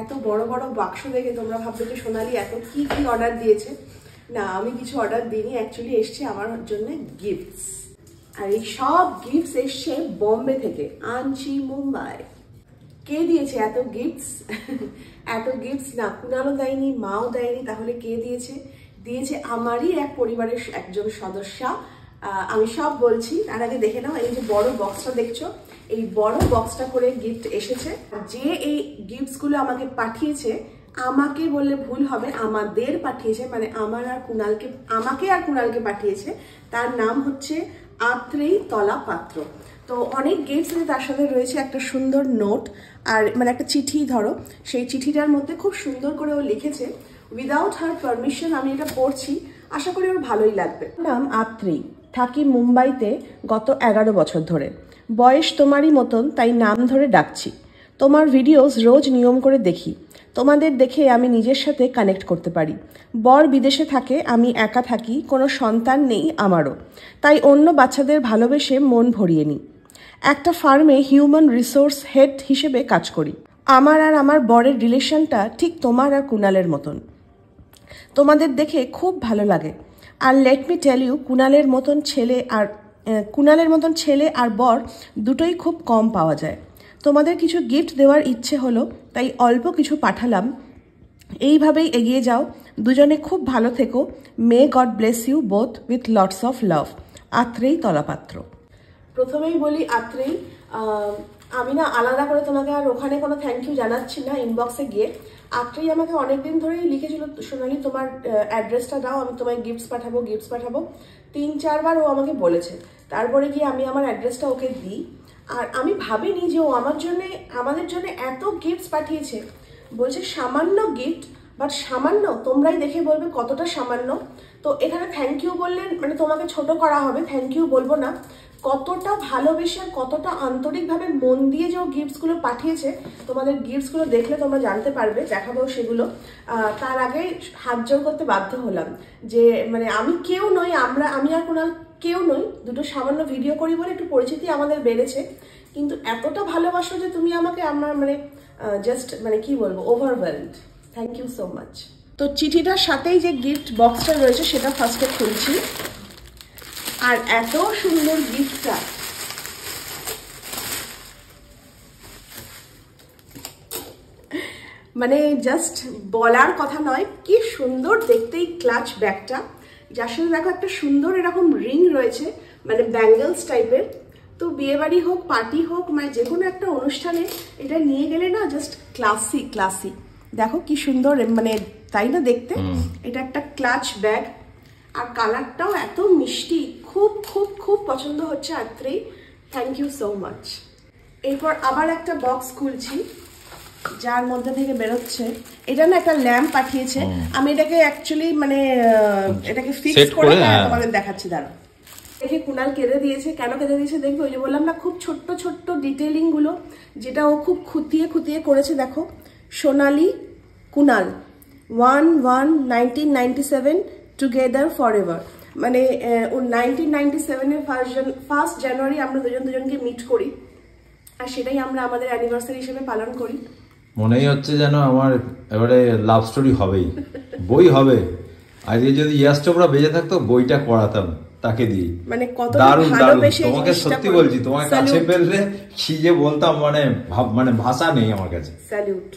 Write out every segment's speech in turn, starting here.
এত বড় বড় বাক্স দেখে তোমরা ভাববে যে সোনালি এত কি কি অর্ডার দিয়েছে। না, আমি কিছু অর্ডার দিইনি, অ্যাকচুয়ালি এসছে আমার জন্য গিফটস। আর এই সব গিফটস এসছে বম্বে থেকে, আনছি মুম্বাই। কে দিয়েছে এত গিফটস? এত গিফটস না কুনালও দেয়নি, মাও দেয়নি, তাহলে কে দিয়েছে? দিয়েছে আমারই এক পরিবারের একজন সদস্যা। আমি সব বলছি, তার আগে দেখে নাও। এই যে বড় বক্সটা দেখছো, এই বড় বক্সটা করে গিফট এসেছে। যে এই গিফটস গুলো আমাকে পাঠিয়েছে, আমাকে বললে ভুল হবে, আমাদের পাঠিয়েছে, মানে আমাকে আর কুনালকে পাঠিয়েছে। তার নাম হচ্ছে আত্রেই তলা পাত্র। তো অনেক গিফটস আছে, তার সাথে রয়েছে একটা সুন্দর নোট, আর মানে একটা চিঠি ধরো। সেই চিঠিটার মধ্যে খুব সুন্দর করে ও লিখেছে, উইদাউট হার পারমিশন। আমি এটা পড়ছি, আশা করি ওর ভালোই লাগবে। নাম আত্রেই, থাকি মুম্বাইতে গত 11 বছর ধরে। বয়স তোমারই মতন, তাই নাম ধরে ডাকছি। তোমার ভিডিওস রোজ নিয়ম করে দেখি। তোমাদের দেখে আমি নিজের সাথে কানেক্ট করতে পারি। বর বিদেশে থাকে, আমি একা থাকি, কোনো সন্তান নেই আমারও, তাই অন্য বাচ্চাদের ভালোবেসে মন ভরিয়ে নিই। একটা ফার্মে হিউম্যান রিসোর্স হেড হিসেবে কাজ করি। আমার আর আমার বরের রিলেশনটা ঠিক তোমার আর কুনালের মতন। তোমাদের দেখে খুব ভালো লাগে। আর লেট মি টেল ইউ, কুনালের মতন ছেলে আর বর দুটোই খুব কম পাওয়া যায়। তোমাদের কিছু গিফট দেওয়ার ইচ্ছে হলো, তাই অল্প কিছু পাঠালাম। এইভাবেই এগিয়ে যাও, দুজনে খুব ভালো থেকো। May God bless you both with lots of love. Atrei Talapatra. প্রথমেই বলি আত্রেই, আমি না আলাদা করে তোমাকে আর ওখানে কোনো থ্যাংক ইউ জানাচ্ছি না। ইনবক্সে গিয়ে আত্রেই আমাকে অনেকদিন ধরেই লিখেছিল, সোনালি তোমার অ্যাড্রেসটা দাও, আমি তোমায় গিফটস পাঠাবো। 3-4 বার ও আমাকে বলেছে। তারপরে গিয়ে আমি আমার অ্যাড্রেসটা ওকে দিই। আর আমি ভাবিনি যে ও আমাদের জন্য এত গিফটস পাঠিয়েছে। বলছে সামান্য গিফট, বাট সামান্য তোমরাই দেখে বলবে কতটা সামান্য। তো এখানে থ্যাংক ইউ বললেন মানে তোমাকে ছোট করা হবে, থ্যাংক ইউ বলবো না। কতটা ভালোবেসে, কতটা আন্তরিকভাবে মন দিয়ে যে ও গিফটসগুলো পাঠিয়েছে, তোমাদের গিফটসগুলো দেখলে তোমরা জানতে পারবে, দেখাবো সেগুলো। তার আগে হাত জোর করতে বাধ্য হলাম যে মানে আমি কেউ নই, আমি আর কুনাল কেউ নই, দুটো সামান্য ভিডিও করি বলে একটু পরিচিতি আমাদের বেড়েছে, কিন্তু এতটা ভালোবাসো যে তুমি আমাকে, আমার মানে জাস্ট মানে কি বলবো, overwhelmed. Thank you so much. তো চিঠিটার সাথেই যে গিফট বক্সটা রয়েছে সেটা ফার্স্টে খুলছি। আর এত সুন্দর গিফটটা, মানে জাস্ট বলার কথা নয়, কি সুন্দর দেখতে এই ক্লাচ ব্যাগটা, যার সাথে দেখো একটা সুন্দর এরকম রিং রয়েছে, মানে ব্যাঙ্গলস টাইপের। তো বিয়ে বাড়ি হোক, পার্টি হোক, মানে যে কোনো একটা অনুষ্ঠানে এটা নিয়ে গেলে না জাস্ট ক্লাসি। দেখো কি সুন্দর, মানে তাই না দেখতে। এটা একটা ক্লাচ ব্যাগ, আর কালারটাও এত মিষ্টি, খুব খুব খুব পছন্দ হচ্ছে Atrei. Thank you so much. এরপর আবার একটা বক্স খুলছি, যার মধ্যে থেকে বেরোচ্ছে, এটা না একটা ল্যাম্প পাঠিয়েছে। আমি এটাকে অ্যাকচুয়ালি মানে এটাকে ফিক্স করে তোমাদের দেখাচ্ছি, দাঁড়া। দেখে কুনাল কেঁদে দিয়েছে। কেন কেঁদে দিয়েছে দেখবে, ওই যে বললাম না, খুব ছোট্ট ছোট্ট ডিটেলিং গুলো যেটা ও খুব খুঁতিয়ে করেছে। দেখো, সোনালি কুনাল 1/1/1997 টুগেদার ফর এভার। মানে ও 1997-এর 1 জানুয়ারি আমরা দুজনকে মিট করি, আর সেটাই আমরা আমাদের অ্যানিভার্সারি হিসেবে পালন করি। মনেই হচ্ছে যেন আমার এবারে লাভ স্টোরি হবেই, বই হবে। আজকে যদি ইয়াস চোপড়া বেঁচে থাকতো, বইটা পড়াতাম তাকে দিয়ে। মানে কত দারুণ তোমাকে সত্যি বলছি, তোমার কাছে পেলে কি যে বলতাম, মানে ভাষা নেই আমার কাছে। স্যালিউট।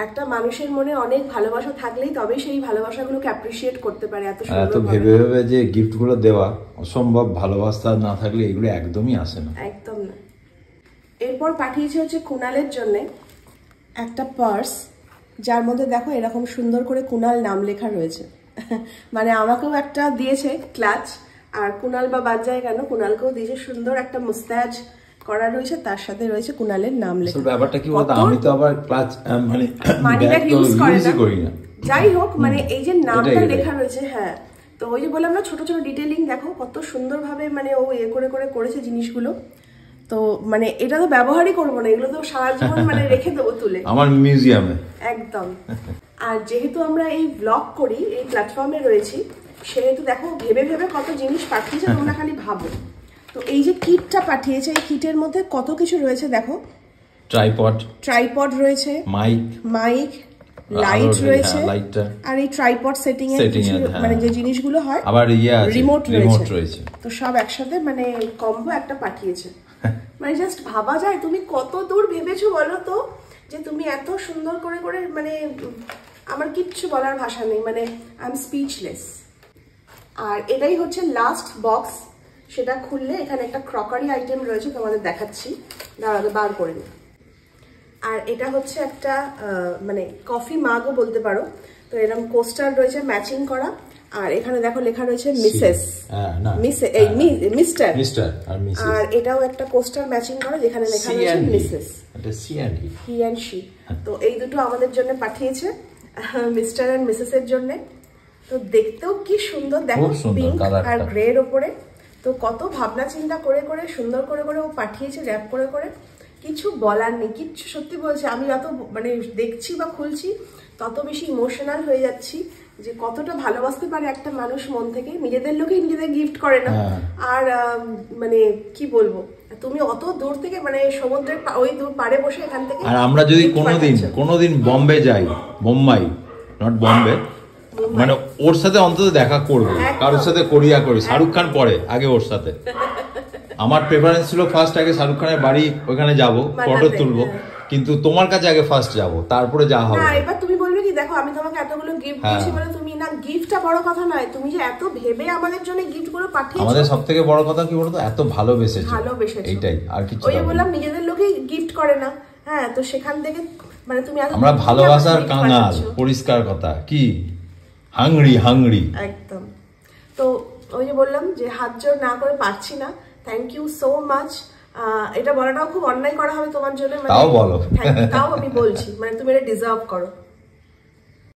একটা মানুষের মনে অনেক ভালোবাসা থাকলেই তবে সেই ভালোবাসাগুলোকে অ্যাপ্রিশিয়েট করতে পারে। এত ভেবে যে গিফট গুলো দেওয়া অসম্ভব, ভালোবাসা না থাকলে এগুলো একদমই আসে না, একদম না। এরপর পাঠিয়েছে হচ্ছে কুনালের জন্য একটা পার্স, যার মধ্যে দেখো এরকম সুন্দর করে কুনাল নাম লেখা রয়েছে। মানে আমাকেও একটা দিয়েছে ক্লাচ, আর কুনাল বা বাদ যায় কেন, কুনালকেও দিয়েছে সুন্দর একটা মুস্তাজ করা রয়েছে, তার সাথে রয়েছে কুনালের নাম লেখা। ব্যাপারটা কি বলতো, আমি তো আবার ক্লাচ মানে ব্যাগ ইউজ করি না। যাই হোক, মানে এই যে নামটা লেখা রয়েছে, হ্যাঁ, তো ওই যে বললাম না, ছোট ছোট ডিটেলিং দেখো কত সুন্দর ভাবে মানে ও করেছে জিনিসগুলো। তো মানে এটা তো ব্যবহারই করবো না, এগুলো তো সারা জীবন মানে রেখে দেবো তুলে আমার মিউজিয়ামে একদম। আর যেহেতু আমরা এই ব্লগ করি, এই প্ল্যাটফর্মে রয়েছি, সেহেতু দেখো ভেবে কত জিনিস পাঠিয়েছে, তোমরা খালি ভাবো। তো এই যে কিটটা পাঠিয়েছে, এই কিটের মধ্যে কত কিছু রয়েছে দেখো। ট্রাইপড রয়েছে, মাইক, লাইট রয়েছে, আর এই ট্রাইপড সেটিং এর মানে যে জিনিসগুলো হয়, আবার রিমোট রয়েছে। তো সব একসাথে মানে কম্বো একটা পাঠিয়েছে। মানে জাস্ট ভাবা যায় তুমি কত দূর ভেবেছো বলো তো, যে তুমি এত সুন্দর করে করে মানে আমার কিচ্ছু বলার ভাষা নেই, মানে আই এম স্পিচলেস। আর এটাই হচ্ছে লাস্ট বক্স, সেটা খুললে এখানে একটা ক্রকারি আইটেম রয়েছে, তোমাদের দেখাচ্ছি, দাঁড়াতে বার করে নি। আর এটা হচ্ছে একটা মানে কফি মাগও বলতে পারো। তো এরকম কোস্টার রয়েছে ম্যাচিং করা, আর এখানে দেখো লেখা রয়েছে মিসেস, মিস্টার, আর এটাও একটা কোস্টার ম্যাচিং করা যেখানে লেখা রয়েছে মিসেস, হি এন্ড শি। তো এই দুটো আমাদের জন্য পাঠিয়েছে, মিস্টার এন্ড মিসেস এর জন্য। তো দেখতেও কি সুন্দর, দেখো পিঙ্ক আর গ্রে এর উপরে। তো কত ভাবনা চিন্তা করে করে সুন্দর করে করে ও পাঠিয়েছে, র্যাপ করে করে, কিছু বলার নেই, কিচ্ছু। সত্যি বলছি, আমি যত মানে দেখছি বা খুলছি তত বেশি ইমোশনাল হয়ে যাচ্ছি, যে কতটা ভালোবাসতে পারে একটা মানুষ মন থেকে। নিজেদের লোকেই নিজেদের গিফট করে না, আর মানে কি বলবো, তুমি অত দূর থেকে মানে সমুদ্রের ওই দূর পাড়ে বসে এখান থেকে। আর আমরা যদি কোনোদিন বম্বে যাই, বোম্বাই নট বম্বে, মানে ওর সাথে অন্তত দেখা করবো, কারোর সাথে কোরিয়া করি, শাহরুখ খান পরে, আগে ওর সাথে। আমার প্রেফারেন্স ছিল ফার্স্ট আগে শাহরুখ খানের বাড়ি, ওখানে যাবো, ফটো তুলবো, কিন্তু তোমার কাছে আগে ফার্স্ট যাবো, তারপরে যা হবে। না, এবার তুমি বলবে কি, দেখো আমি তোমাকে এতগুলো গিফট দিয়েছি বলে তুমি না, গিফটটা বড় কথা নয়, তুমি যে এত ভেবে আমাদের জন্য গিফট গুলো পাঠিয়েছো। আমাদের সবথেকে বড় কথা কি বলতো, এত ভালোবেসেছো, এইটাই, আর কিছু না। ওই বললাম নিজেদের লোকেই গিফট করে না, হ্যাঁ, তো সেখান থেকে মানে তুমি আমরা ভালোবাসার কাঙাল, পরিষ্কার কথা কি, হাংরি একদম। তো ওই যে বললাম যে হাত জোড় না করে পারছি না। Thank you so much. এটা বলাটাও খুব অন্যায় করা হবে তোমার জন্য, তাও বলো, তাও আমি বলছি, মানে তুমি এটা ডিজার্ভ করো।